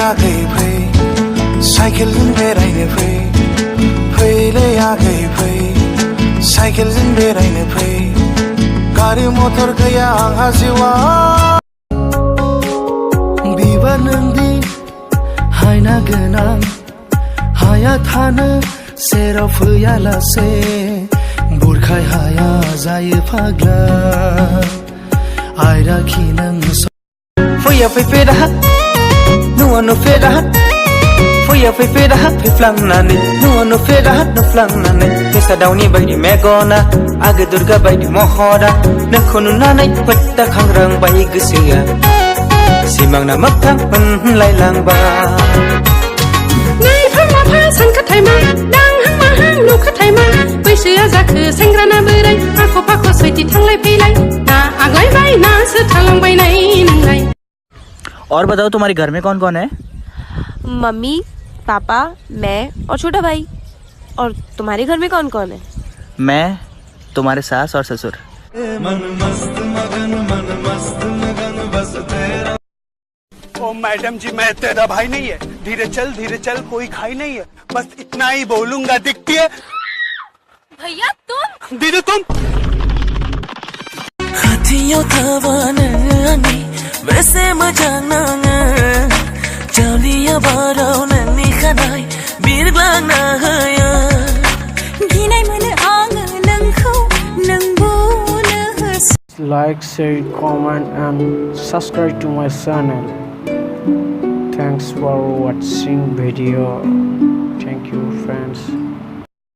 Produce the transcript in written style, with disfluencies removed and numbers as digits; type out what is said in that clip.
आगै फै साइकेलजों बेरायनो फै फैलै आगै फै साइकेलजों बेरायनो फै गारि मटर गैया आंहा जिउआ बिबार नोंदि हायना गोनां हाया थानो सेराव फैयालासे बुरखाय हाया जायो फाग्ला आयराखि नों फैया फैफेरा नुवा नुफेरा फैया फैफेरा फैफ्लांनानै नुवा नुफेरा नुफ्लांनानै फेसा दाउनि बायदि मेगना आगो दुर्गा बायदि महरा नोंखौ नुनानै फोथाखांरांबाय गोसोआ सिमांना मोगथां मोनलायलांबाय नायफा माफा सानखाथाय मा दांहां माहां नुखाथाय मा बैसोआ जाखो सेंग्राना बोराय आख' फाख' सैथि थांलाय फैलाय ना आग्लायबाय ना सोथालांबायनाय नोंलाय। और बताओ तुम्हारे घर में कौन कौन है? मम्मी, पापा, मैं और छोटा भाई। और तुम्हारे घर में कौन कौन है? मैं, तुम्हारे सास और ससुर। मन मस्त मगन बस तेरा। ओ मैडम जी मैं तेरा भाई नहीं है, धीरे चल कोई खाई नहीं है, बस इतना ही बोलूंगा दिखती है। भैया तुम? दीदी तुम? हाथियों थावानी वैसे मजाना जलिया बाराव ननी खानाय बिरग्लांना होया गिनाय मोनो आङो नोंखौ नों बुनो होस। Like, share, comment and subscribe to my channel. Thanks for watching video.